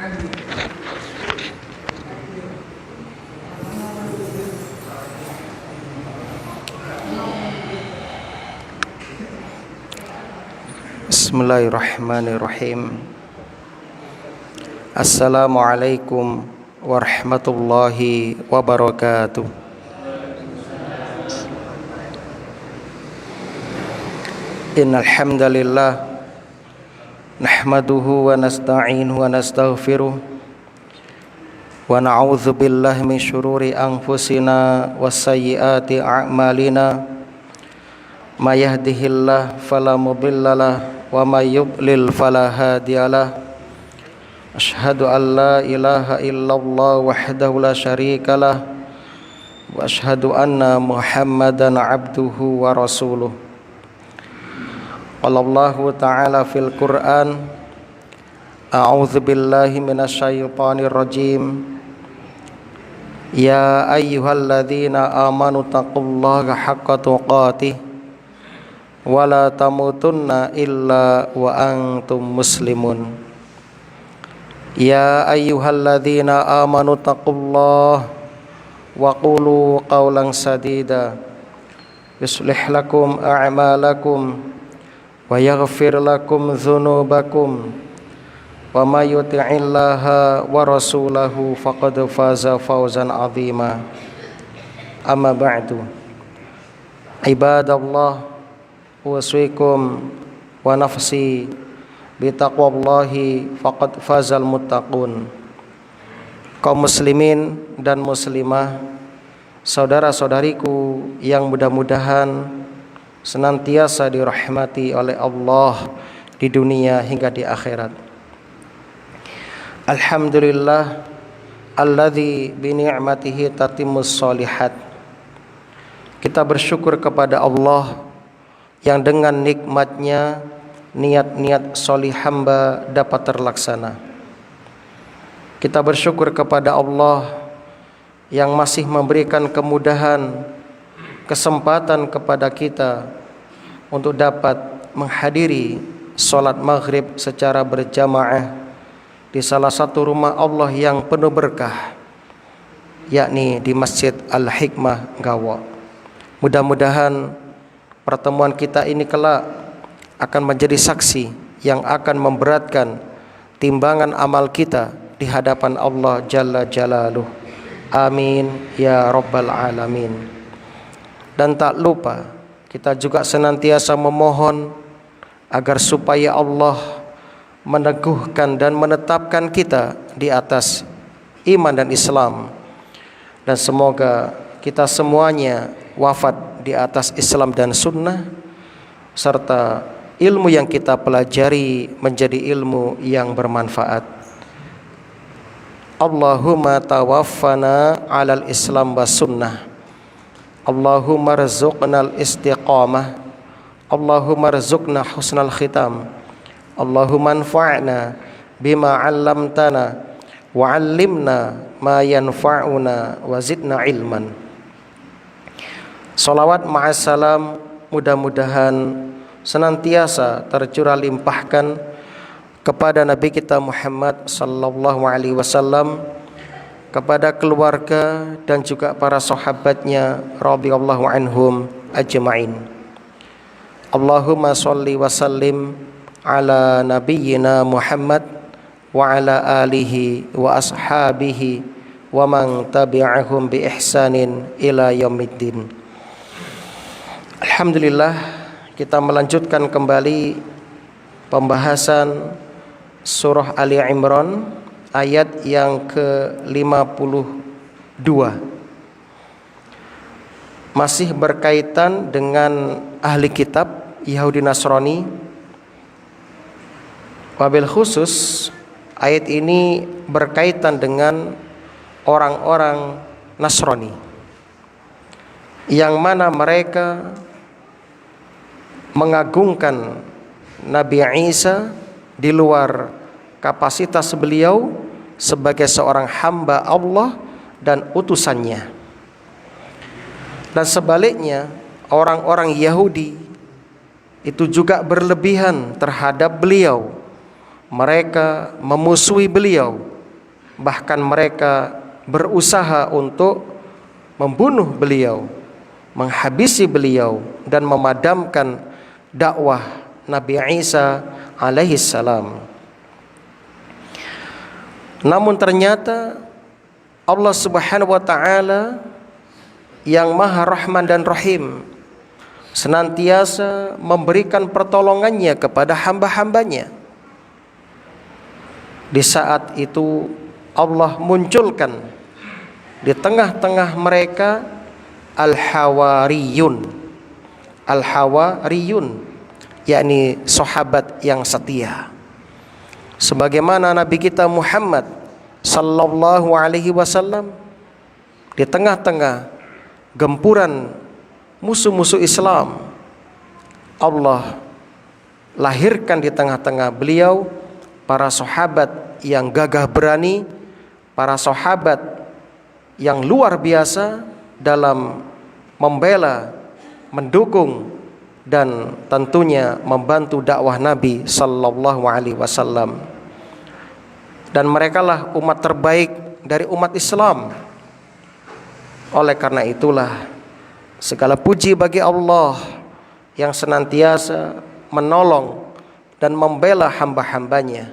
Bismillahirrahmanirrahim. Assalamualaikum warahmatullahi wabarakatuh. Innal hamdalillah nahmaduhu wa nasta'inuhu wa nastaghfiruh wa na'udzu billahi min syururi anfusina wa sayyiati a'malina. May yahdihillahu fala mudhillalah wa may yudlil fala hadiyalah. Asyhadu an la ilaha illallah wahdahu la syarikalah wa asyhadu anna Muhammadan abduhu wa rasuluh. Qala Allahu ta'ala fil Qur'an, a'udzu billahi minasyaitonir rajim. Ya ayyuhalladzina amanu taqullaha haqqa tuqatih wala tamutunna illa wa antum muslimun. Ya ayyuhalladzina amanu taqullaha wa qulu qawlan sadida yuslih lakum a'malakum wa yaghfir lakum dzunubakum wa may yuti'illaha wa rasulahu faqad faza fawzan 'azima. Amma ba'du. Ibadallah, usikum wa nafsi bitaqwallahi faqad fazal muttaqun. Kaum muslimin dan muslimah, saudara-saudariku yang mudah-mudahan senantiasa dirahmati oleh Allah di dunia hingga di akhirat. Alhamdulillah alladzi bi ni'matihi tatimmus shalihat. Kita bersyukur kepada Allah yang dengan nikmatnya niat-niat solih hamba dapat terlaksana. Kita bersyukur kepada Allah yang masih memberikan kemudahan, kesempatan kepada kita untuk dapat menghadiri sholat maghrib secara berjamaah di salah satu rumah Allah yang penuh berkah, yakni di Masjid Al-Hikmah Gawa. Mudah-mudahan pertemuan kita ini kelak akan menjadi saksi yang akan memberatkan timbangan amal kita di hadapan Allah Jalla Jalaluh. Amin ya rabbal alamin. Dan tak lupa kita juga senantiasa memohon agar supaya Allah meneguhkan dan menetapkan kita di atas iman dan Islam, dan semoga kita semuanya wafat di atas Islam dan sunnah, serta ilmu yang kita pelajari menjadi ilmu yang bermanfaat. Allahumma tawaffana alal Islam wa sunnah. Allahumma rzuqnal istiqamah. Allahumma rzuqna husnal khitam. Allahumma anfa'na bima 'allamtana wa 'allimna ma yanfa'una wa zidna ilman. Salawat ma'assalam mudah-mudahan senantiasa tercurah limpahkan kepada Nabi kita Muhammad sallallahu alaihi wasallam, kepada keluarga dan juga para sahabatnya radhiyallahu anhum ajma'in. Allahumma sholli wa sallim ala nabiyyina Muhammad wa ala alihi wa ashabihi wa man tabi'ahum bi ihsanin ila yaumiddin. Alhamdulillah, kita melanjutkan kembali pembahasan surah Ali Imran ayat yang ke-52. Masih berkaitan dengan ahli kitab Yahudi Nasrani. Wabil khusus ayat ini berkaitan dengan orang-orang Nasrani yang mana mereka mengagungkan Nabi Isa di luar kapasitas beliau sebagai seorang hamba Allah dan utusannya. Dan sebaliknya, orang-orang Yahudi itu juga berlebihan terhadap beliau. Mereka memusuhi beliau bahkan mereka berusaha untuk membunuh beliau, menghabisi beliau dan memadamkan dakwah Nabi Isa alaihi salam. Namun ternyata Allah Subhanahu wa taala yang Maha Rahman dan Rahim senantiasa memberikan pertolongannya kepada hamba-hambanya. Di saat itu Allah munculkan di tengah-tengah mereka Al-Hawariyun. Al-Hawariyun yakni sahabat yang setia. Sebagaimana Nabi kita Muhammad sallallahu alaihi wasallam di tengah-tengah gempuran musuh-musuh Islam, Allah lahirkan di tengah-tengah beliau para sahabat yang gagah berani, para sahabat yang luar biasa dalam membela, mendukung dan tentunya membantu dakwah Nabi sallallahu alaihi wasallam. Dan merekalah umat terbaik dari umat Islam. Oleh karena itulah segala puji bagi Allah yang senantiasa menolong dan membela hamba-hambanya.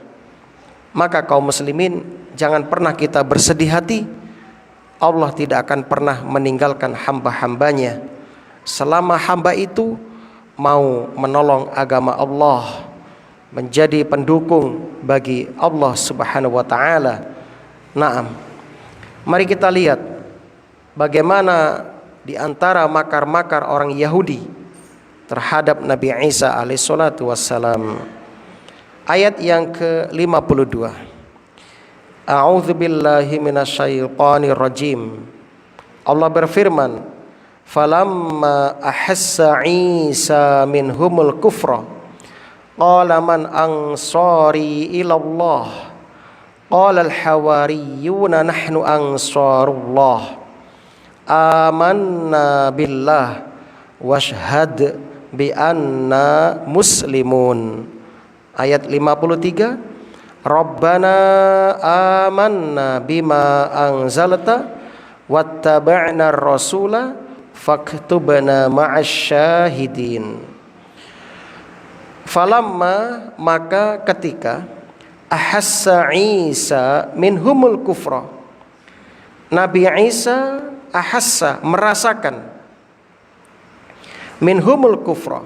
Maka kaum muslimin, jangan pernah kita bersedih hati. Allah tidak akan pernah meninggalkan hamba-hambanya selama hamba itu mau menolong agama Allah, menjadi pendukung bagi Allah Subhanahu wa taala. Naam. Mari kita lihat bagaimana di antara makar-makar orang Yahudi terhadap Nabi Isa alaihissalatu wassalam. Ayat yang ke-52. A'udzu billahi minasyaitonir rajim. Allah berfirman, "Falamma ahassa Isa minhumul kufra qala man ansari ila Allah qala al-hawariyuna nahnu ansarullah amanna billah washhad bi anna muslimun." Ayat 53, Rabbana amanna bima anzalta wattaba'na ar-rasula faktubna ma'asyahidin. Falamma, maka ketika, ahassa Isa minhumul kufra, Nabi Isa ahassa, merasakan, minhumul kufra,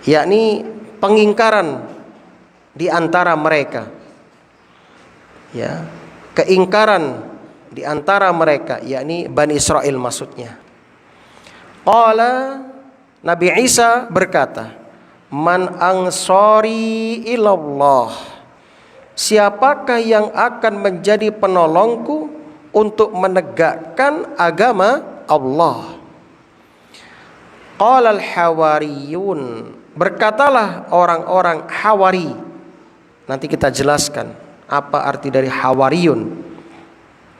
yakni pengingkaran di antara mereka, ya, keingkaran di antara mereka, yakni Bani Israel maksudnya. Qala, Nabi Isa berkata, man ansari ilallah, siapakah yang akan menjadi penolongku untuk menegakkan agama Allah? Qala al-hawariyun, berkatalah orang-orang Hawari. Nanti kita jelaskan apa arti dari Hawariyun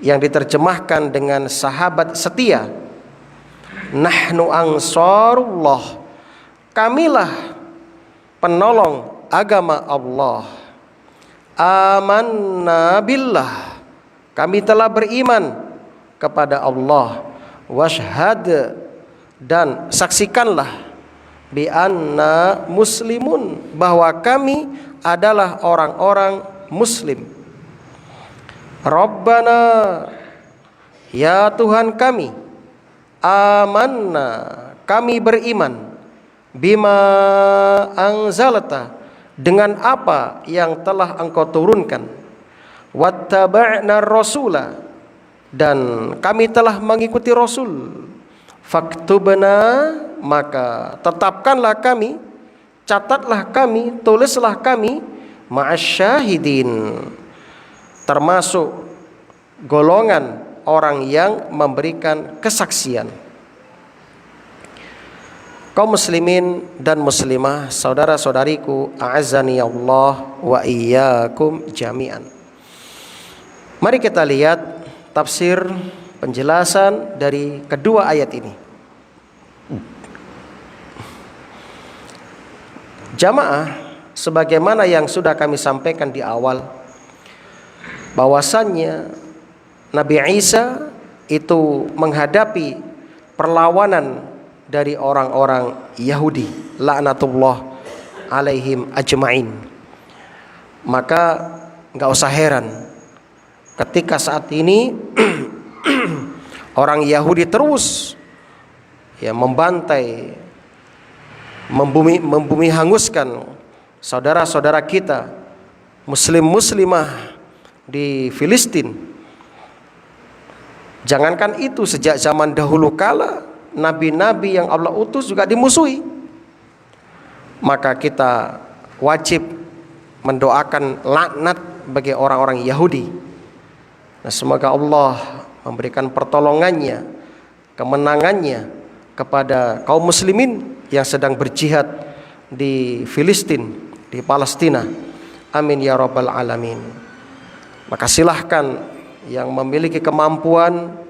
yang diterjemahkan dengan sahabat setia. Nahnu ansarullah, kamilah penolong agama Allah. Amanna billah, kami telah beriman kepada Allah. Washhad, dan saksikanlah, bi anna muslimun, bahwa kami adalah orang-orang muslim. Rabbana, ya Tuhan kami, amanna, kami beriman, bima anzalta, dengan apa yang telah Engkau turunkan, wattaba'na rasula, dan kami telah mengikuti Rasul, faktubna, maka tetapkanlah kami, catatlah kami, tulislah kami, ma'asyahidin, termasuk golongan orang yang memberikan kesaksian. Kaum muslimin dan muslimah, saudara-saudariku, a'azzani Allah wa iyyakum jami'an. Mari kita lihat tafsir, penjelasan dari kedua ayat ini. Jamaah, sebagaimana yang sudah kami sampaikan di awal, bahwasannya Nabi Isa itu menghadapi perlawanan dari orang-orang Yahudi, laknatullah alaihim ajma'in. Maka enggak usah heran ketika saat ini orang Yahudi terus membantai, membumi hanguskan saudara-saudara kita muslim-muslimah di Filistin. Jangankan itu, sejak zaman dahulu kala nabi-nabi yang Allah utus juga dimusuhi. Maka kita wajib mendoakan laknat bagi orang-orang Yahudi. Nah, semoga Allah memberikan pertolongannya, kemenangannya kepada kaum muslimin yang sedang berjihad di Filistin, di Palestina. Amin ya rabbal alamin. Maka silahkan yang memiliki kemampuan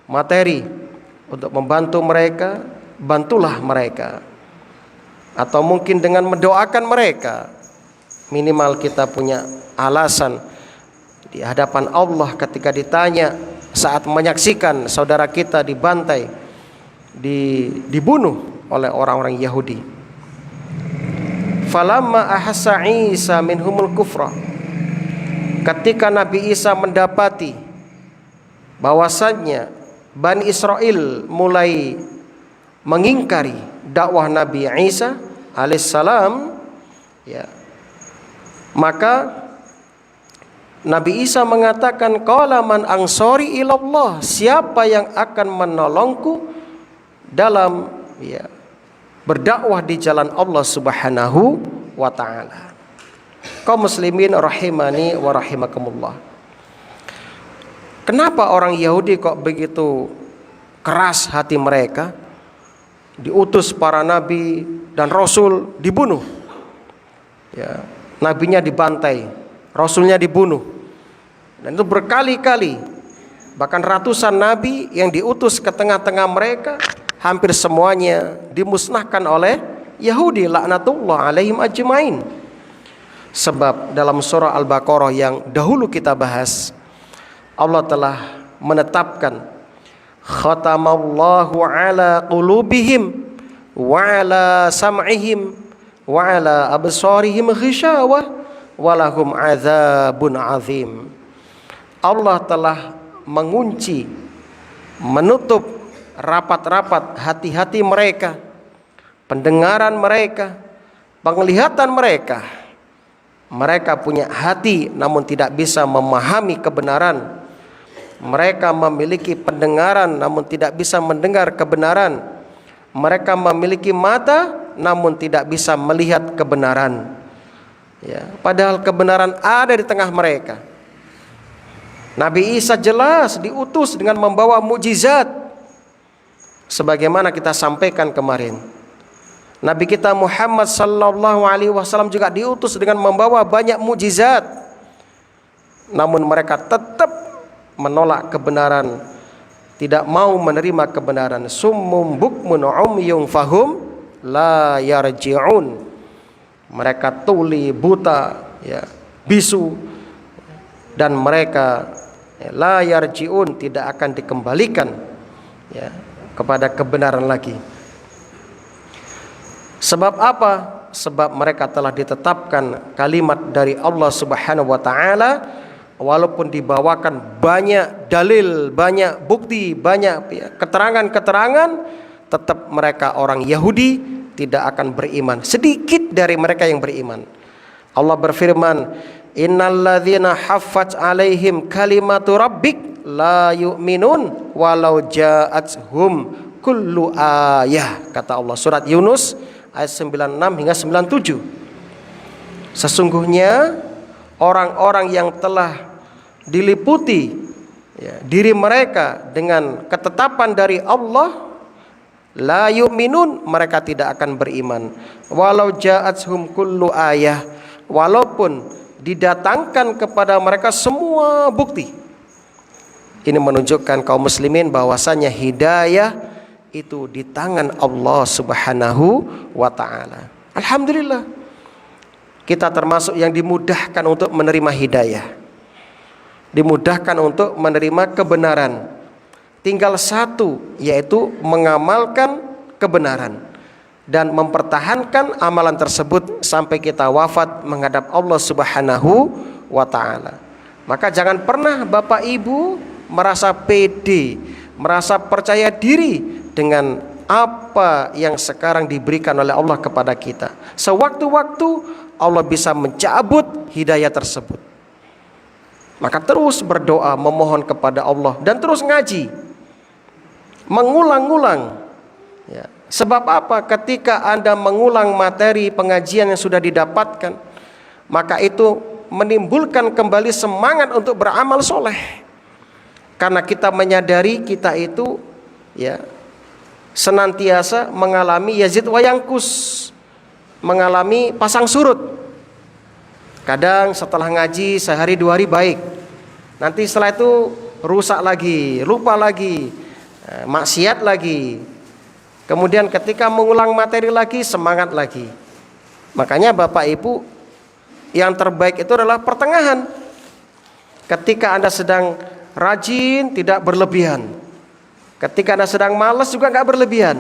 materi untuk membantu mereka, bantulah mereka. Atau mungkin dengan mendoakan mereka, minimal kita punya alasan di hadapan Allah ketika ditanya saat menyaksikan saudara kita dibantai, dibunuh oleh orang-orang Yahudi. Falamma ahassa Isa minhumul kufra, ketika Nabi Isa mendapati bahwasannya Bani Israel mulai mengingkari dakwah Nabi Isa alaihissalam, maka Nabi Isa mengatakan, qala man ansori ilallah, siapa yang akan menolongku dalam berdakwah di jalan Allah Subhanahu wa taala. Kaum muslimin rahimani wa rahimakumullah. Kenapa orang Yahudi kok begitu keras hati mereka? Diutus para nabi dan rasul dibunuh. Nabinya dibantai, rasulnya dibunuh. Dan itu berkali-kali. Bahkan ratusan nabi yang diutus ke tengah-tengah mereka, hampir semuanya dimusnahkan oleh Yahudi, laknatullah alaihim ajmain. Sebab dalam surah Al-Baqarah yang dahulu kita bahas, Allah telah menetapkan khatamallahu ala qulubihim wa ala sam'ihim wa ala absarihim ghishawah walahum azabun azim. Allah telah mengunci, menutup rapat-rapat hati-hati mereka, pendengaran mereka, penglihatan mereka. Mereka punya hati namun tidak bisa memahami kebenaran. Mereka memiliki pendengaran namun tidak bisa mendengar kebenaran. Mereka memiliki mata namun tidak bisa melihat kebenaran. Padahal kebenaran ada di tengah mereka. Nabi Isa jelas diutus dengan membawa mukjizat, sebagaimana kita sampaikan kemarin. Nabi kita Muhammad sallallahu alaihi wasallam juga diutus dengan membawa banyak mukjizat. Namun mereka tetap menolak kebenaran, tidak mau menerima kebenaran. Summum bukmun umyun fahum la yarji'un. Mereka tuli, buta, bisu, dan mereka la yarji'un, tidak akan dikembalikan kepada kebenaran lagi. Sebab apa? Sebab mereka telah ditetapkan kalimat dari Allah Subhanahu wa taala, walaupun dibawakan banyak dalil, banyak bukti, banyak keterangan-keterangan, tetap mereka orang Yahudi tidak akan beriman. Sedikit dari mereka yang beriman. Allah berfirman, innalladzina haffat alaihim kalimatu rabbik la yu'minun walau ja'athum kullu ayah. Kata Allah, surat Yunus ayat 96 hingga 97. Sesungguhnya orang-orang yang telah diliputi diri mereka dengan ketetapan dari Allah, la yu'minun, mereka tidak akan beriman. Walau ja'athum kullu ayah, walaupun didatangkan kepada mereka semua bukti. Ini menunjukkan kaum muslimin bahwasanya hidayah itu di tangan Allah Subhanahu wa ta'ala. Alhamdulillah, kita termasuk yang dimudahkan untuk menerima hidayah. dimudahkan untuk menerima kebenaran. Tinggal satu, yaitu mengamalkan kebenaran dan mempertahankan amalan tersebut sampai kita wafat menghadap Allah Subhanahu wa taala. Maka jangan pernah Bapak Ibu merasa pede, merasa percaya diri dengan apa yang sekarang diberikan oleh Allah kepada kita. Sewaktu-waktu Allah bisa mencabut hidayah tersebut. Maka terus berdoa, memohon kepada Allah dan terus ngaji, mengulang-ulang. Ya. Sebab apa? Ketika Anda mengulang materi pengajian yang sudah didapatkan, maka itu menimbulkan kembali semangat untuk beramal soleh. Karena kita menyadari kita itu ya senantiasa mengalami yazid wa yanqus, mengalami pasang surut. Kadang setelah ngaji sehari 2 hari baik, nanti setelah itu rusak lagi, lupa lagi, maksiat lagi. Kemudian ketika mengulang materi lagi, semangat lagi. Makanya Bapak Ibu, yang terbaik itu adalah pertengahan. Ketika Anda sedang rajin, tidak berlebihan. Ketika Anda sedang malas juga nggak berlebihan.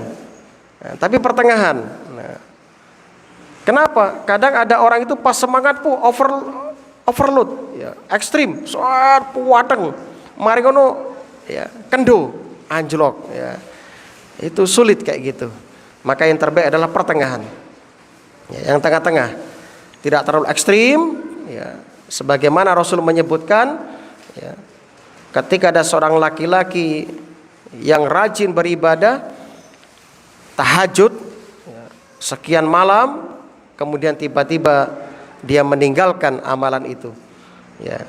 Nah, tapi pertengahan. Nah, kenapa? Kadang ada orang itu pas semangat overload, ya, ekstrim, soal puwateng, mari ngono, ya, kendo, anjlok, ya. Itu sulit kayak gitu. Maka yang terbaik adalah pertengahan, ya, yang tengah-tengah, tidak terlalu ekstrim, ya. Sebagaimana Rasul menyebutkan, ya, ketika ada seorang laki-laki yang rajin beribadah, tahajud, ya, sekian malam, kemudian tiba-tiba dia meninggalkan amalan itu. Ya.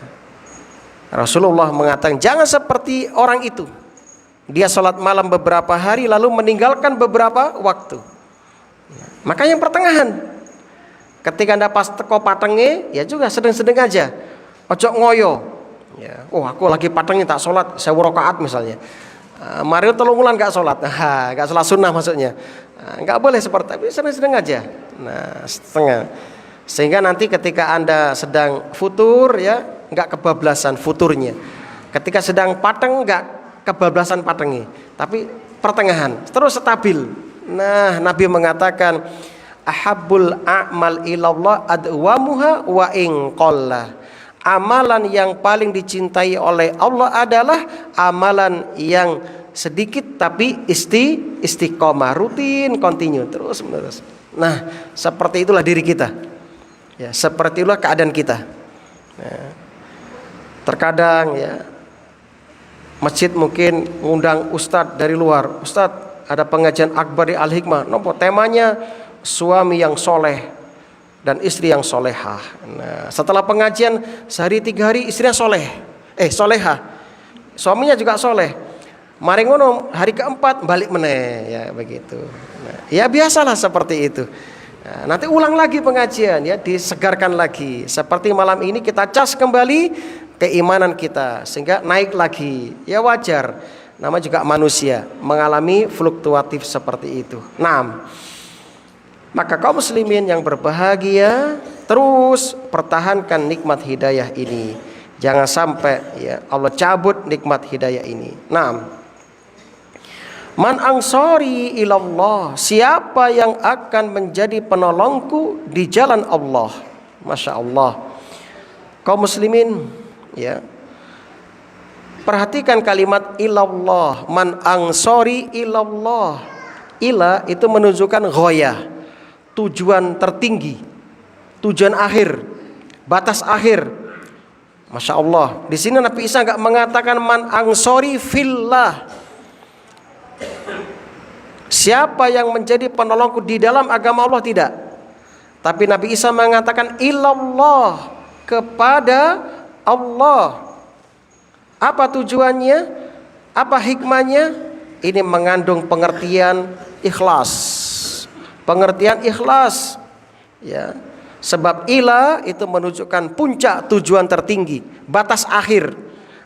Rasulullah mengatakan jangan seperti orang itu. Dia sholat malam beberapa hari lalu meninggalkan beberapa waktu. Ya. Maka yang pertengahan. Ketika Anda pas teko patenge, ya juga sedang-sedang aja. Ojo ngoyo. Ya. Oh, aku lagi patengnya tak sholat 1000 rakaat misalnya. Mario telung wulan gak sholat, gak sholat sunnah maksudnya. Gak boleh seperti tapi sedang-sedang aja. Nah, setengah. Sehingga nanti ketika Anda sedang futur, ya gak kebablasan futurnya. Ketika sedang pateng gak kebablasan patengnya, tapi pertengahan, terus stabil. Nah, Nabi mengatakan ahabbul a'mal ilallah adwamuha wa in qalla. Amalan yang paling dicintai oleh Allah adalah amalan yang sedikit tapi istiqomah, rutin, continue, terus menerus. Nah, seperti itulah diri kita. Ya, seperti itulah keadaan kita. Nah, terkadang ya masjid mungkin ngundang ustadz dari luar. Ustadz, ada pengajian akbar di Al-Hikmah. Nopo temanya suami yang soleh dan istri yang solehah. Nah, setelah pengajian sehari 3 hari istrinya solehah, suaminya juga soleh. Mari ngono hari keempat balik meneh, ya begitu. Nah, ya biasalah seperti itu. Nah, nanti ulang lagi pengajian, ya disegarkan lagi. Seperti malam ini kita cas kembali keimanan kita sehingga naik lagi. Ya wajar. Nama juga manusia mengalami fluktuatif seperti itu. Nah, maka kaum muslimin yang berbahagia terus pertahankan nikmat hidayah ini. Jangan sampai ya Allah cabut nikmat hidayah ini. Nah, man ansori ilallah, siapa yang akan menjadi penolongku di jalan Allah. Masya Allah. Kaum muslimin ya, perhatikan kalimat ilallah. Man ansori ilallah. Ila itu menunjukkan ghoyah, tujuan tertinggi, tujuan akhir, batas akhir. Masya Allah. Di sini Nabi Isa nggak mengatakan man ansori fillah, siapa yang menjadi penolongku di dalam agama Allah, tidak. Tapi Nabi Isa mengatakan ilallah, kepada Allah. Apa tujuannya? Apa hikmahnya? Ini mengandung pengertian ikhlas. Pengertian ikhlas, ya. Sebab ila itu menunjukkan puncak tujuan tertinggi, batas akhir.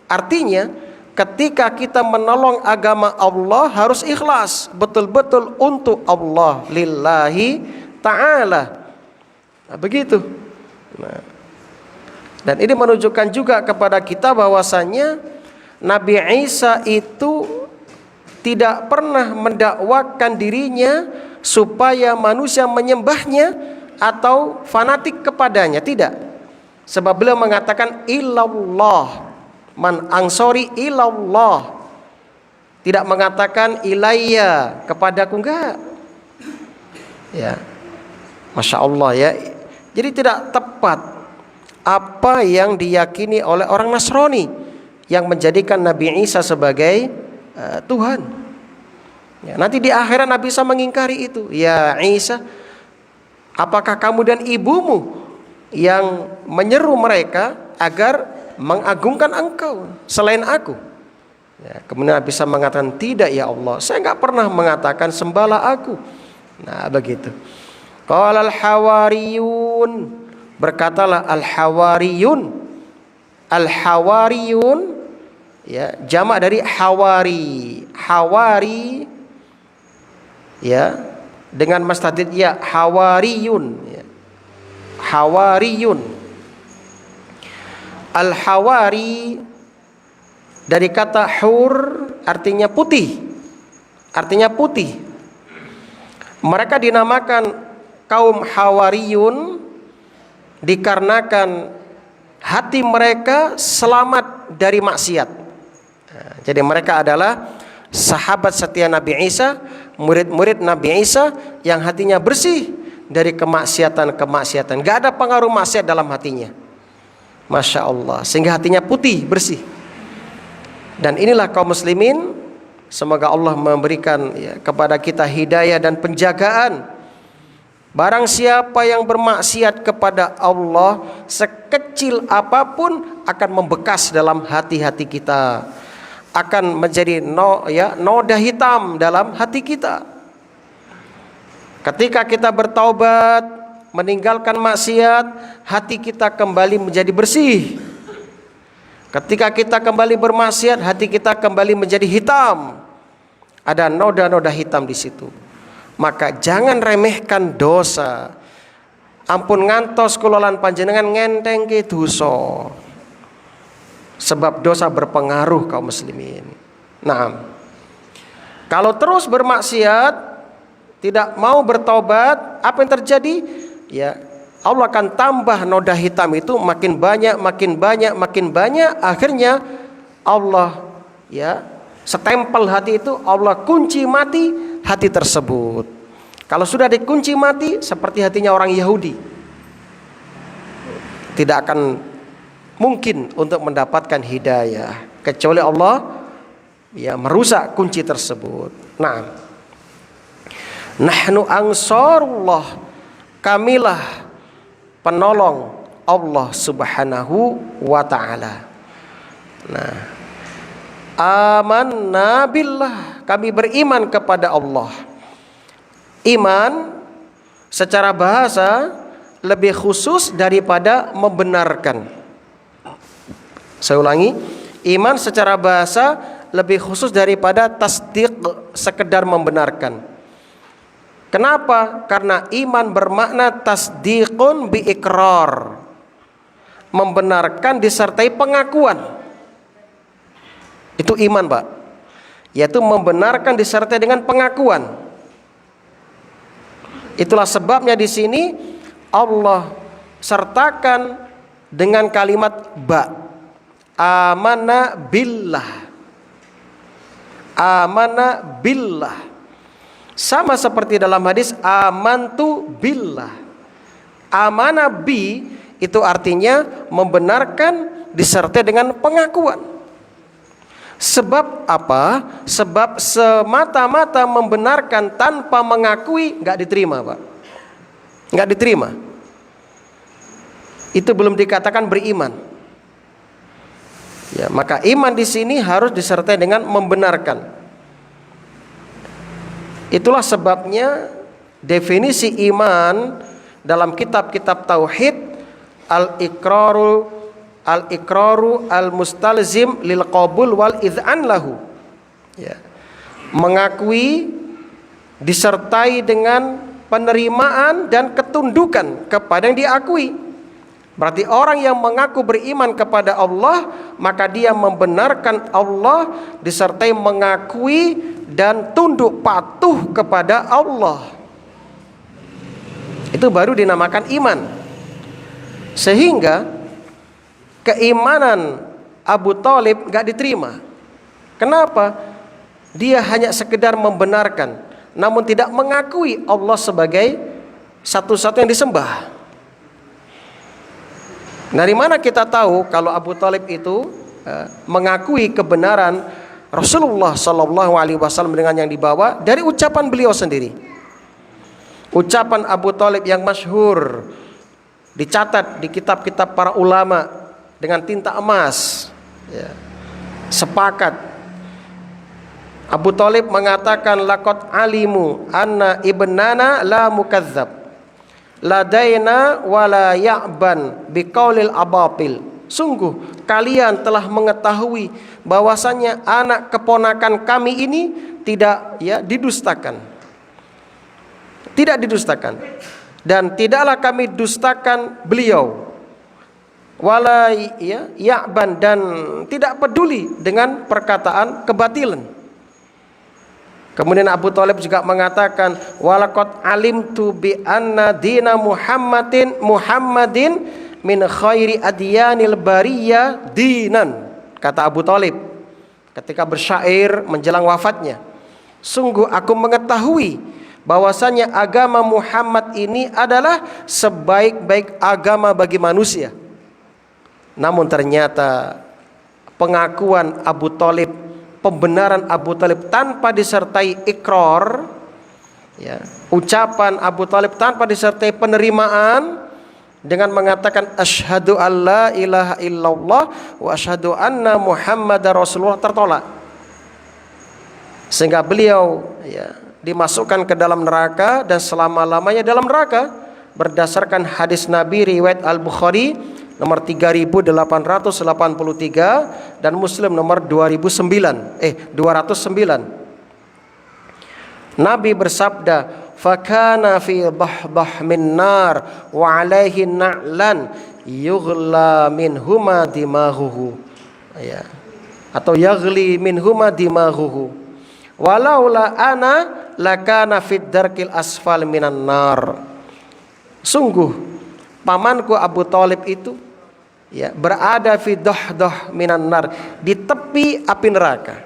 Artinya ketika kita menolong agama Allah harus ikhlas, betul-betul untuk Allah, lillahi ta'ala. Nah, begitu. Nah, Dan ini menunjukkan juga kepada kita bahwasannya Nabi Isa itu tidak pernah mendakwakan dirinya supaya manusia menyembahnya atau fanatik kepadanya, tidak. Sebab beliau mengatakan ilallah, man ansori ilallah. Tidak mengatakan ilayya, kepadaku, enggak. Ya. Masya Allah ya. Jadi tidak tepat apa yang diyakini oleh orang Nasrani yang menjadikan Nabi Isa sebagai Tuhan. Ya, nanti di akhirat Nabi Isa mengingkari itu. Ya Isa, apakah kamu dan ibumu yang menyeru mereka agar mengagungkan engkau selain aku? Ya, kemudian Nabi Isa mengatakan, tidak ya Allah, saya nggak pernah mengatakan sembahlah aku. Nah begitu. Qala al-hawariyun, berkatalah al-hawariyun. Al-hawariyun ya, jamak dari hawari. Hawari ya, dengan mastadid ya, hawariyun ya. Hawariyun. Al-hawari dari kata hur, artinya putih. Artinya putih. Mereka dinamakan kaum hawariyun dikarenakan hati mereka selamat dari maksiat. Nah, jadi mereka adalah sahabat setia Nabi Isa, murid-murid Nabi Isa yang hatinya bersih dari kemaksiatan-kemaksiatan. Gak ada pengaruh maksiat dalam hatinya. Masya Allah. Sehingga hatinya putih, bersih. Dan inilah kaum muslimin. Semoga Allah memberikan ya, kepada kita hidayah dan penjagaan. Barang siapa yang bermaksiat kepada Allah, sekecil apapun akan membekas dalam hati-hati kita, akan menjadi noda hitam dalam hati kita. Ketika kita bertaubat, meninggalkan maksiat, hati kita kembali menjadi bersih. Ketika kita kembali bermaksiat, hati kita kembali menjadi hitam. Ada noda-noda hitam di situ. Maka jangan remehkan dosa. Ampun ngantos kulolan panjenengan ngenteng ke dosa. Sebab dosa berpengaruh kaum muslimin. Nah, kalau terus bermaksiat, tidak mau bertobat, apa yang terjadi? Ya, Allah akan tambah noda hitam itu makin banyak, makin banyak, makin banyak. Akhirnya Allah ya setempel hati itu, Allah kunci mati hati tersebut. Kalau sudah dikunci mati, seperti hatinya orang Yahudi, tidak akan mungkin untuk mendapatkan hidayah kecuali Allah ya merusak kunci tersebut. Nah, nahnu ansarullah, kamilah penolong Allah Subhanahu wa taala. Nah, amanna billah, kami beriman kepada Allah. Iman secara bahasa lebih khusus daripada membenarkan. Saya ulangi, iman secara bahasa lebih khusus daripada tasdiq, sekedar membenarkan. Kenapa? Karena iman bermakna tasdiqun bi iqrar, membenarkan disertai pengakuan. Itu iman, Pak. Yaitu membenarkan disertai dengan pengakuan. Itulah sebabnya di sini Allah sertakan dengan kalimat ba. Amana billah. Amana billah. Sama seperti dalam hadis amantu billah. Amana bi itu artinya membenarkan disertai dengan pengakuan. Sebab apa? Sebab semata-mata membenarkan tanpa mengakui nggak diterima, Pak. Nggak diterima. Itu belum dikatakan beriman. Ya, maka iman di sini harus disertai dengan membenarkan. Itulah sebabnya definisi iman dalam kitab-kitab tauhid al-iqraru al-mustalzim lil qabul wal idhan lahu. Ya. Mengakui disertai dengan penerimaan dan ketundukan kepada yang diakui. Berarti orang yang mengaku beriman kepada Allah, maka dia membenarkan Allah disertai mengakui dan tunduk patuh kepada Allah. Itu baru dinamakan iman. Sehingga keimanan Abu Thalib gak diterima. Kenapa? Dia hanya sekedar membenarkan, namun tidak mengakui Allah sebagai satu-satu yang disembah. Dari mana kita tahu kalau Abu Thalib itu mengakui kebenaran Rasulullah Shallallahu Alaihi Wasallam dengan yang dibawa? Dari ucapan beliau sendiri. Ucapan Abu Thalib yang masyhur dicatat di kitab-kitab para ulama dengan tinta emas. Ya. Sepakat. Abu Thalib mengatakan, laqad alimu anna ibnana la mukadzab. Ladaina wala ya'ban biqaulil abatil. Sungguh kalian telah mengetahui bahwasanya anak keponakan kami ini tidak didustakan. Tidak didustakan. Dan tidaklah kami dustakan beliau. Wala ya'ban, dan tidak peduli dengan perkataan kebatilan. Kemudian Abu Thalib juga mengatakan, walaqad alimtu bi anna dina Muhammadin min khairi adyanil bariyah dinan. Kata Abu Thalib ketika bersyair menjelang wafatnya, sungguh aku mengetahui bahwasanya agama Muhammad ini adalah sebaik-baik agama bagi manusia. Namun ternyata pengakuan Abu Thalib, pembenaran Abu Thalib tanpa disertai ikrar, ucapan Abu Thalib tanpa disertai penerimaan dengan mengatakan asyhadu alla ilaha illallah wa asyhadu anna muhammadar rasulullah, tertolak. Sehingga beliau dimasukkan ke dalam neraka dan selama-lamanya dalam neraka berdasarkan hadis Nabi riwayat Al-Bukhari nomor 3883 dan Muslim nomor 209. Nabi bersabda, "Fakana fi dhahdah min nar wa alaihi na'lan yughla minhuma dimaghuhu." Atau yaghli minhuma dimaghuhu. Walaula ana lakana fid darkil asfal minan nar. Sungguh pamanku Abu Thalib itu berada fi dhahdah minan nar, di tepi api neraka.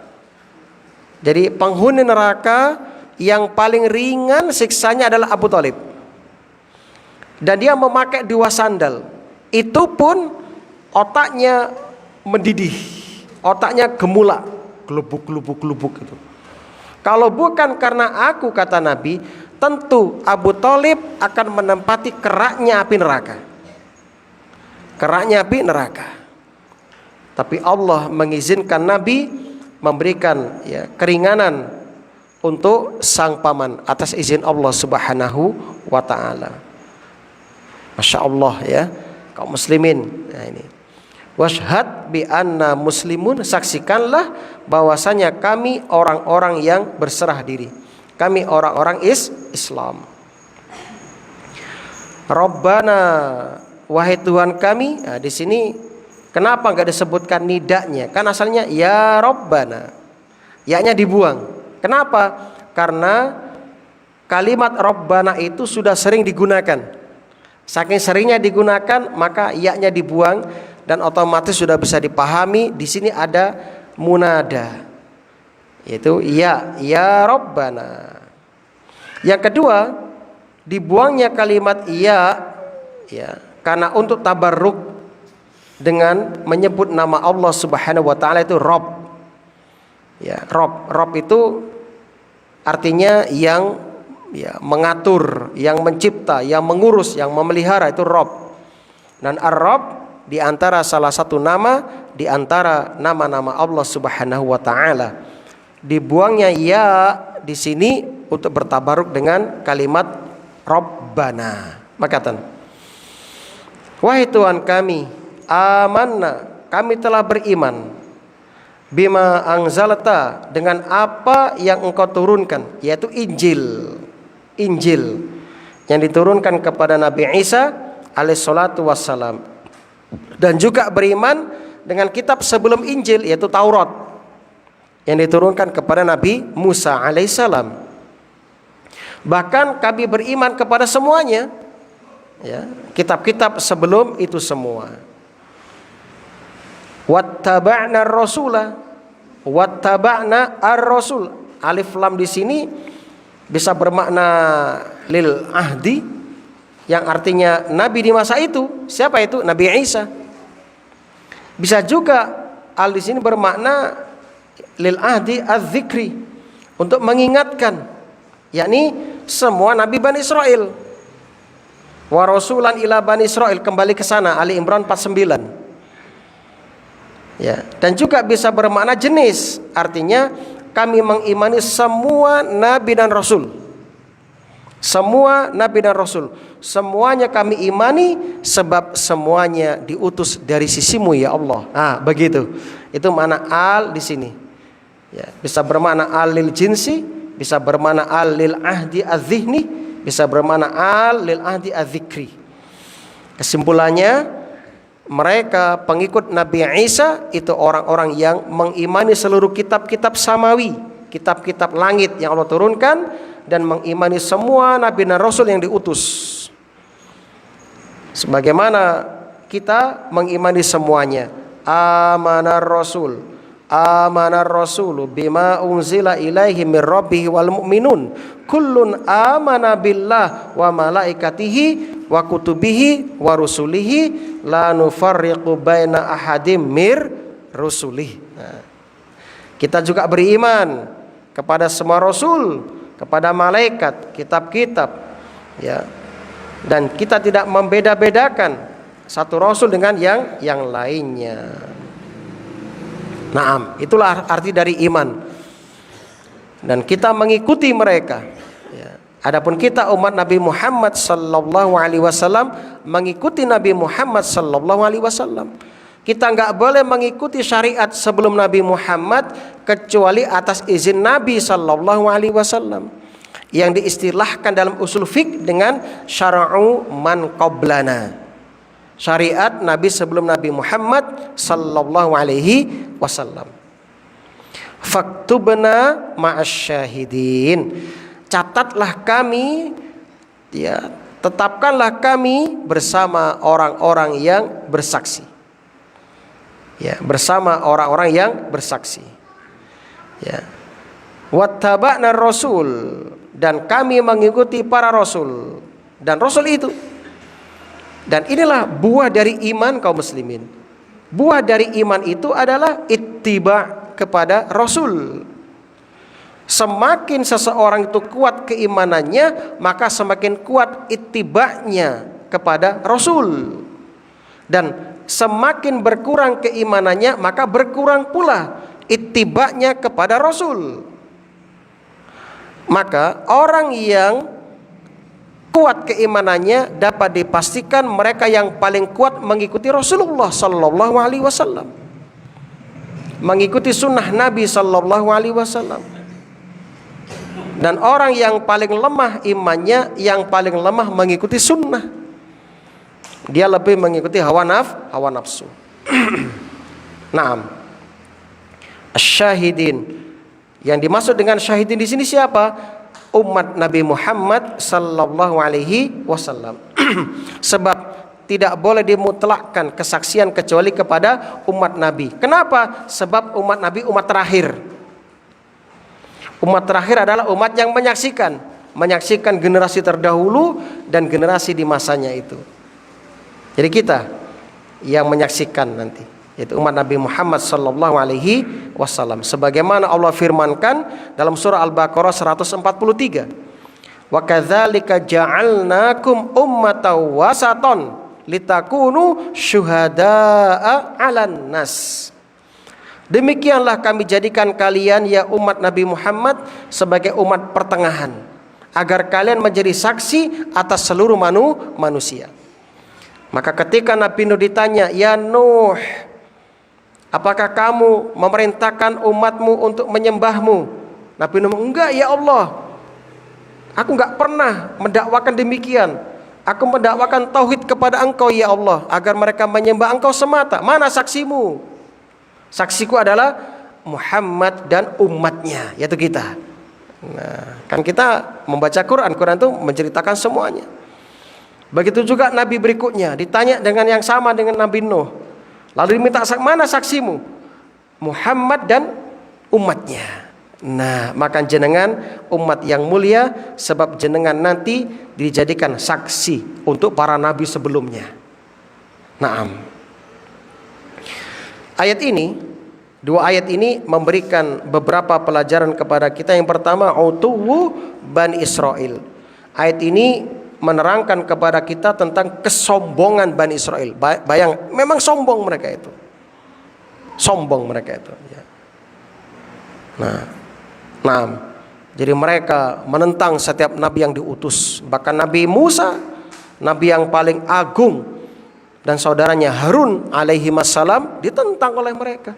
Jadi penghuni neraka yang paling ringan siksanya adalah Abu Thalib. Dan dia memakai 2 sandal. Itu pun otaknya mendidih, otaknya gemulak, gelubuk itu. Kalau bukan karena aku, kata Nabi, tentu Abu Thalib akan menempati keraknya api neraka. Keraknya api neraka. Tapi Allah mengizinkan Nabi memberikan keringanan untuk sang paman atas izin Allah Subhanahu wa taala. Masya Allah kaum muslimin. Nah ini. Washhad bi anna muslimun, saksikanlah bahwasanya kami orang-orang yang berserah diri. Kami orang-orang Islam. Rabbana, wahai Tuhan kami. Nah, di sini kenapa enggak disebutkan nidanya? Kan asalnya ya Rabbana. Ya-nya dibuang. Kenapa? Karena kalimat Rabbana itu sudah sering digunakan. Saking seringnya digunakan, maka ya-nya dibuang dan otomatis sudah bisa dipahami. Di sini ada munada, yaitu ya Rabbana. Yang kedua, dibuangnya kalimat ya karena untuk tabarruk dengan menyebut nama Allah Subhanahu wa taala, itu Rabb. Rabb itu artinya yang mengatur, yang mencipta, yang mengurus, yang memelihara, itu Rabb. Dan Ar-Rabb di antara salah satu nama di antara nama-nama Allah Subhanahu wa taala. Dibuangnya ya di sini untuk bertabaruk dengan kalimat Rabbana. Makatan, wahai Tuhan kami, amanna, kami telah beriman, bima anzalta, dengan apa yang engkau turunkan, yaitu Injil yang diturunkan kepada Nabi Isa alaihissalatu wassalam. Dan juga beriman dengan kitab sebelum Injil, yaitu Taurat, yang diturunkan kepada Nabi Musa alaihissalam. Bahkan kami beriman kepada semuanya, ya, kitab-kitab sebelum itu semua. Wattaba'na ar-rasula, wattaba'na ar-rasul. Alif lam di sini bisa bermakna lil ahdi, yang artinya nabi di masa itu. Siapa itu? Nabi Isa. Bisa juga al di sini bermakna lil ahdi az-zikri, untuk mengingatkan, yakni semua nabi Bani Israel. Wa rasulan ila Bani Israel, kembali ke sana, Ali Imran 49. Ya, dan juga bisa bermakna jenis, artinya kami mengimani semua nabi dan rasul. Semua nabi dan rasul, semuanya kami imani, sebab semuanya diutus dari sisimu ya Allah. Begitu. Itu makna al di sini. Ya, bisa bermakna al lil jinsi, bisa bermakna al lil ahdi az-zihni, bisa bermakna al lil ahdi az-zikri. Kesimpulannya, mereka pengikut Nabi Isa itu orang-orang yang mengimani seluruh kitab-kitab samawi, kitab-kitab langit yang Allah turunkan, dan mengimani semua nabi dan rasul yang diutus. Sebagaimana kita mengimani semuanya. Amanar rasulu bima unzila ilaihi mir rabbih wal mu'minun kullun amana billah wa malaikatihi wa kutubihi wa rusulihi la nufarriqu baina ahadim mir rusulih. Kita juga beriman kepada semua rasul, kepada malaikat, kitab-kitab, ya. Dan kita tidak membeda-bedakan satu rasul dengan yang lainnya. Naam, itulah arti dari iman. Dan kita mengikuti mereka. Ya. Adapun kita umat Nabi Muhammad sallallahu alaihi wasallam mengikuti Nabi Muhammad sallallahu alaihi wasallam. Kita nggak boleh mengikuti syariat sebelum Nabi Muhammad kecuali atas izin Nabi sallallahu alaihi wasallam, yang diistilahkan dalam usul fiqh dengan syara'u man qablana. Syariat Nabi sebelum Nabi Muhammad sallallahu alaihi wasallam. Faktubna ma'asyahidin. Catatlah kami, ya, tetapkanlah kami bersama orang-orang yang bersaksi. Ya, bersama orang-orang yang bersaksi. Ya. Wattaba'na rasul, dan kami mengikuti para rasul dan rasul itu. Dan inilah buah dari iman kaum muslimin. Buah dari iman itu adalah ittiba kepada rasul. Semakin seseorang itu kuat keimanannya, maka semakin kuat ittibanya kepada rasul. Dan semakin berkurang keimanannya, maka berkurang pula ittibanya kepada rasul. Maka orang yang kuat keimanannya dapat dipastikan mereka yang paling kuat mengikuti Rasulullah sallallahu alaihi wasallam, mengikuti sunnah Nabi sallallahu alaihi wasallam. Dan orang yang paling lemah imannya, yang paling lemah mengikuti sunnah, dia lebih mengikuti hawa nafsu. Naam. Asyahidin, yang dimaksud dengan syahidin di sini siapa? Umat Nabi Muhammad sallallahu alaihi wasallam. Sebab tidak boleh dimutlakkan kesaksian kecuali kepada umat Nabi. Kenapa? Sebab umat Nabi umat terakhir. Umat terakhir adalah umat yang menyaksikan generasi terdahulu dan generasi di masanya itu. Jadi kita yang menyaksikan nanti, yaitu umat Nabi Muhammad sallallahu alaihi wasallam. Sebagaimana Allah firmankan dalam surah Al-Baqarah 143. Wa kadzalika ja'alnakum ummatan wasatan litakunu syuhada'a 'alan nas. Demikianlah kami jadikan kalian ya umat Nabi Muhammad sebagai umat pertengahan, agar kalian menjadi saksi atas seluruh manusia. Maka ketika Nabi Nuh ditanya, "Ya Nuh, apakah kamu memerintahkan umatmu untuk menyembahmu?" Nabi Nuh, "Enggak ya Allah, aku enggak pernah mendakwakan demikian. Aku mendakwakan tauhid kepada engkau ya Allah, agar mereka menyembah engkau semata. Mana saksimu? Saksiku adalah Muhammad dan umatnya, yaitu kita. Nah, kan kita membaca Quran, Quran itu menceritakan semuanya. Begitu juga nabi berikutnya ditanya dengan yang sama dengan Nabi Nuh. Lalu diminta, mana saksimu? Muhammad dan umatnya. Nah, maka jenengan umat yang mulia, sebab jenengan nanti dijadikan saksi untuk para nabi sebelumnya. Naam. Dua ayat ini memberikan beberapa pelajaran kepada kita. Yang pertama, utuwu Bani Israel. Ayat ini menerangkan kepada kita tentang kesombongan Bani Israel. Bayang, memang sombong mereka itu. Sombong mereka itu. Ya. Nah, jadi mereka menentang setiap nabi yang diutus. Bahkan Nabi Musa, nabi yang paling agung, dan saudaranya Harun alaihi wassalam ditentang oleh mereka.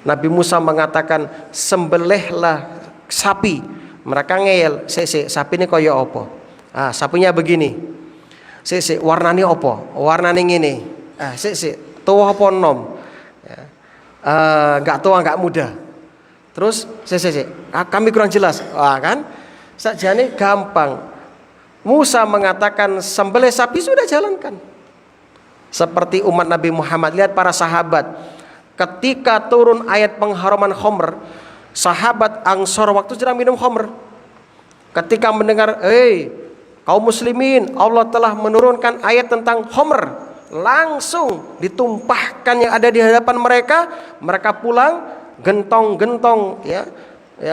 Nabi Musa mengatakan, sembelihlah sapi. Mereka ngeyel, sapi ini kaya apa? Sapinya begini. Warnanya apa? Warnanya ngene. Tua apa nom? Enggak tua, enggak muda. Terus kami kurang jelas. Kan? Sajane gampang. Musa mengatakan sembelih sapi, sudah jalankan. Seperti umat Nabi Muhammad, lihat para sahabat. Ketika turun ayat pengharuman khamr, sahabat Ansor waktu sedang minum khamr, ketika mendengar, kaum muslimin, Allah telah menurunkan ayat tentang khamr, langsung ditumpahkan yang ada di hadapan mereka. Mereka pulang, gentong-gentong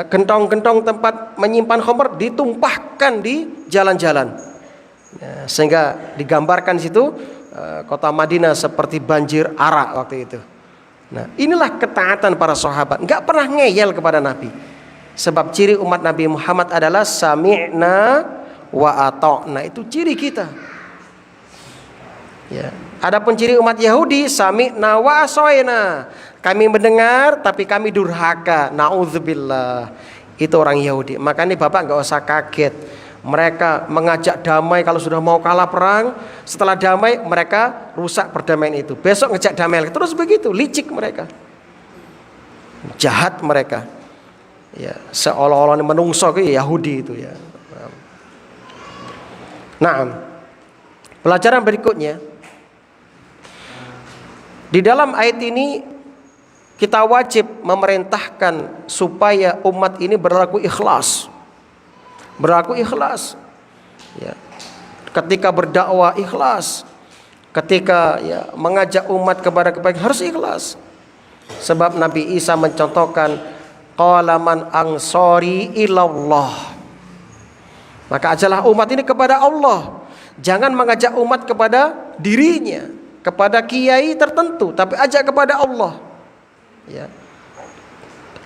gentong-gentong tempat menyimpan khamr ditumpahkan di jalan-jalan. Sehingga digambarkan di situ kota Madinah seperti banjir arak waktu itu. Nah, inilah ketaatan para sahabat, enggak pernah ngeyel kepada Nabi. Sebab ciri umat Nabi Muhammad adalah sami'na wa ata'na, itu ciri kita. Ya. Adapun ciri umat Yahudi, sami'na wa asoyna, kami mendengar tapi kami durhaka. Na'udzubillah. Itu orang Yahudi. Makanya Bapak enggak usah kaget. Mereka mengajak damai kalau sudah mau kalah perang. Setelah damai mereka rusak perdamaian itu. Besok ngejak damai lagi. Terus begitu, licik mereka, jahat mereka. Ya, seolah-olah menungso ke Yahudi itu ya. Nah, pelajaran berikutnya, di dalam ayat ini kita wajib memerintahkan supaya umat ini berlaku ikhlas. Ya. Ketika berdakwah ikhlas, ketika mengajak umat kepada kebaikan harus ikhlas. Sebab Nabi Isa mencontohkan, qala man ansori ilallah, maka ajalah umat ini kepada Allah. Jangan mengajak umat kepada dirinya, kepada kiai tertentu, tapi ajak kepada Allah. Ya.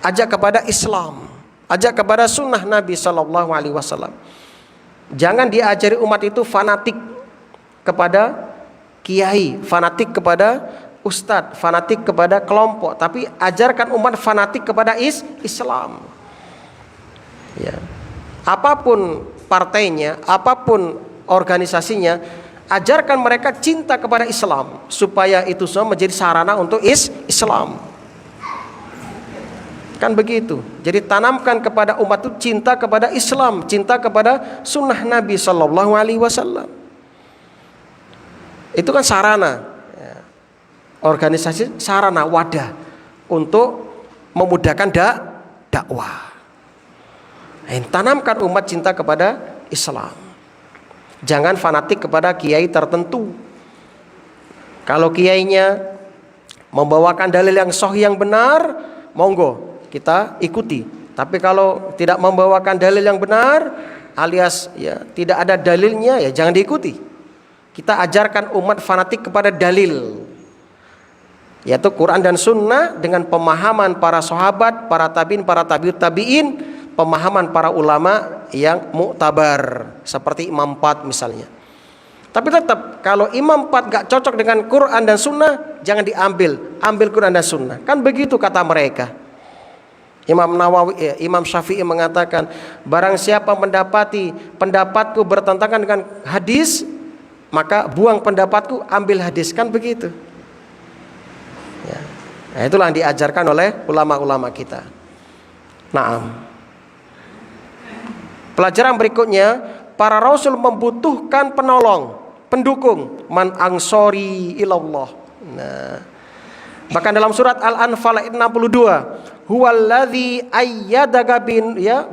Ajak kepada Islam, ajak kepada sunnah Nabi SAW. Jangan diajari umat itu fanatik kepada kiai, fanatik kepada ustadz, fanatik kepada kelompok, tapi ajarkan umat fanatik kepada Islam. Ya. Apapun partainya, apapun organisasinya, ajarkan mereka cinta kepada Islam, supaya itu semua menjadi sarana untuk Islam. Kan begitu. Jadi tanamkan kepada umat itu cinta kepada Islam, cinta kepada sunnah Nabi SAW. Itu kan sarana, organisasi sarana wadah untuk memudahkan dakwah. Tanamkan umat cinta kepada Islam. Jangan fanatik kepada kiai tertentu. Kalau kiainya membawakan dalil yang sahih yang benar, monggo kita ikuti. Tapi kalau tidak membawakan dalil yang benar, alias tidak ada dalilnya, jangan diikuti. Kita ajarkan umat fanatik kepada dalil, yaitu Quran dan Sunnah, dengan pemahaman para sahabat, para tabiin, para tabiut tabiin, pemahaman para ulama yang muktabar seperti Imam 4 misalnya. Tapi tetap kalau Imam 4 gak cocok dengan Quran dan Sunnah, jangan diambil, ambil Quran dan Sunnah. Kan begitu kata mereka. Imam Syafi'i mengatakan, barang siapa mendapati pendapatku bertentangan dengan hadis, maka buang pendapatku, ambil hadis. Kan begitu. Ya. Nah, itulah yang diajarkan oleh ulama-ulama kita. Naam. Pelajaran berikutnya, para rasul membutuhkan penolong, pendukung. Man ansori ilallah. Nah, bahkan dalam surat Al-Anfal ayat 62, huwallazi ayyadaka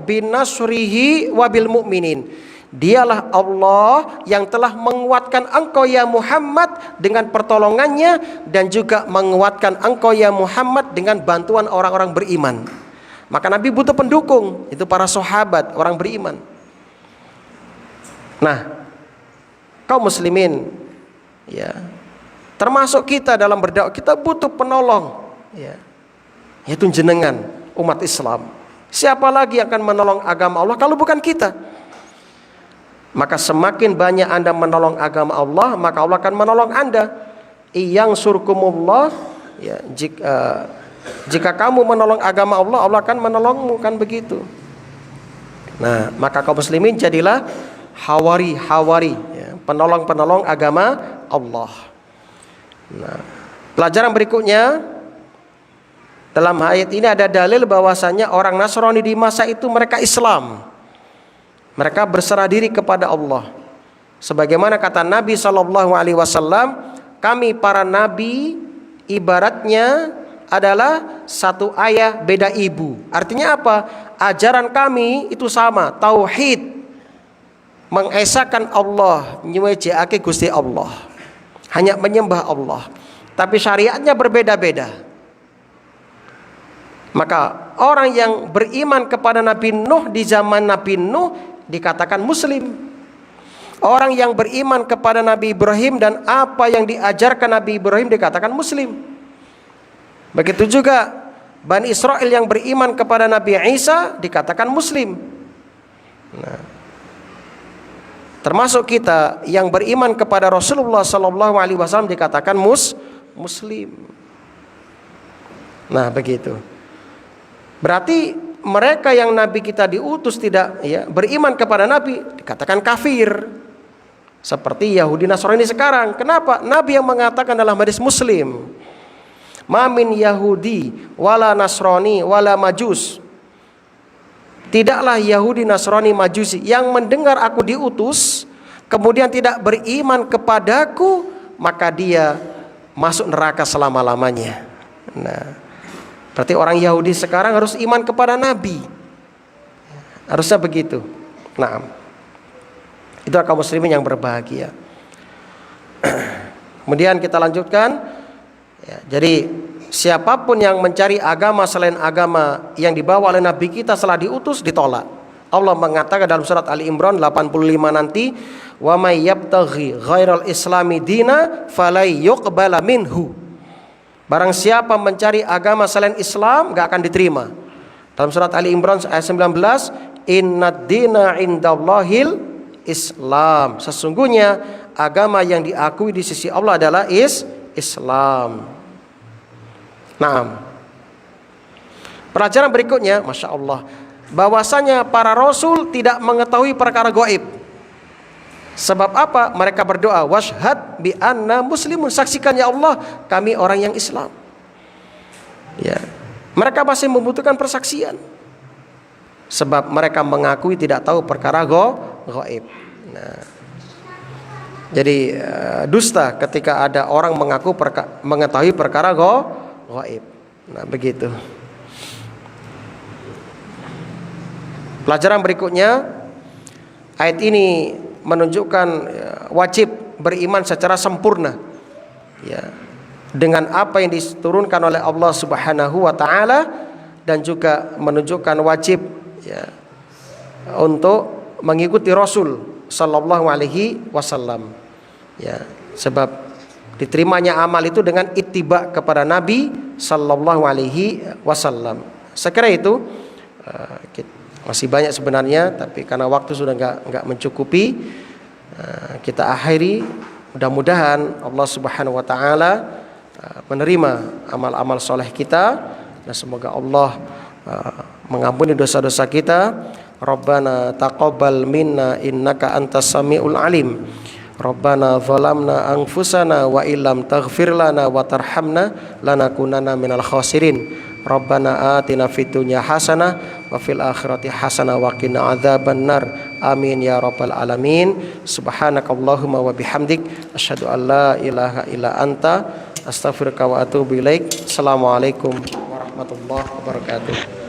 binasrihi wabil mu'minin. Dialah Allah yang telah menguatkan engkau ya Muhammad dengan pertolongannya, dan juga menguatkan engkau ya Muhammad dengan bantuan orang-orang beriman. Maka Nabi butuh pendukung, itu para sahabat, orang beriman. Nah, kaum muslimin, ya, termasuk kita dalam berdakwah, kita butuh penolong, ya, yaitu jenengan umat Islam. Siapa lagi yang akan menolong agama Allah kalau bukan kita? Maka semakin banyak Anda menolong agama Allah, maka Allah akan menolong Anda. Iyang surkumullah, ya, jika kamu menolong agama Allah, Allah akan menolongmu, kan begitu. Nah, maka kaum muslimin jadilah hawari, ya, penolong-penolong agama Allah. Nah, pelajaran berikutnya, dalam ayat ini ada dalil bahwasanya orang Nasrani di masa itu mereka Islam. Mereka berserah diri kepada Allah. Sebagaimana kata Nabi SAW, kami para nabi ibaratnya adalah satu ayah beda ibu. Artinya apa? Ajaran kami itu sama, tauhid, mengesahkan Allah, nyuwejake Gusti Allah, hanya menyembah Allah. Tapi syariatnya berbeda-beda. Maka orang yang beriman kepada Nabi Nuh di zaman Nabi Nuh dikatakan muslim. Orang yang beriman kepada Nabi Ibrahim dan apa yang diajarkan Nabi Ibrahim dikatakan muslim. Begitu juga Bani Israel yang beriman kepada Nabi Isa dikatakan muslim. Nah, termasuk kita yang beriman kepada Rasulullah SAW dikatakan muslim. Nah, begitu. Berarti mereka yang Nabi kita diutus tidak, ya, beriman kepada Nabi dikatakan kafir. Seperti Yahudi Nasrani sekarang. Kenapa? Nabi yang mengatakan dalam hadis Muslim, Mamin Yahudi wala Nasrani wala Majus. Tidaklah Yahudi, Nasrani, Majusi yang mendengar aku diutus kemudian tidak beriman kepadaku, maka dia masuk neraka selama-lamanya. Nah, berarti orang Yahudi sekarang harus iman kepada Nabi. Harusnya begitu. Nah, itu kaum muslimin yang berbahagia. Kemudian kita lanjutkan. Ya, jadi siapapun yang mencari agama selain agama yang dibawa oleh Nabi kita setelah diutus ditolak. Allah mengatakan dalam surat Ali Imran 85 nanti, wa may yabtaghi ghairal islami dina falay yuqbala minhu. Barang siapa mencari agama selain Islam gak akan diterima. Dalam surat Ali Imran ayat 19, innad dina indallahil Islam. Sesungguhnya agama yang diakui di sisi Allah adalah Islam. Nah, pelajaran berikutnya, Masya Allah, bahwasanya para rasul tidak mengetahui perkara gaib. Sebab apa? Mereka berdoa, washhad bi anna muslimun, saksikan ya Allah kami orang yang Islam. Ya, mereka masih membutuhkan persaksian. Sebab mereka mengakui tidak tahu perkara gaib. Nah, jadi dusta ketika ada orang mengaku mengetahui perkara gaib. Nah, begitu. Pelajaran berikutnya, ayat ini menunjukkan wajib beriman secara sempurna, ya, dengan apa yang diturunkan oleh Allah Subhanahu wa taala, dan juga menunjukkan wajib, ya, untuk mengikuti Rasul sallallahu alaihi wasallam. Ya, sebab diterimanya amal itu dengan ittiba kepada Nabi sallallahu alaihi wasallam. Sekira itu masih banyak sebenarnya, tapi karena waktu sudah enggak mencukupi, kita akhiri. Mudah-mudahan Allah Subhanahu wa taala menerima amal-amal soleh kita, dan semoga Allah mengampuni dosa-dosa kita. Rabbana taqabbal minna innaka antas samiul alim. Rabbana zalamna anfusana wa illam taghfir lana wa tarhamna lanakunanna minal khasirin. Rabbana atina fid dunya hasanah wa fil akhirati hasanah wa qina adzabannar. Amin ya rabbal alamin. Subhanakallahumma wa bihamdik asyhadu an la ilaha illa anta astaghfiruka wa atubu ilaik. Assalamualaikum warahmatullahi wabarakatuh.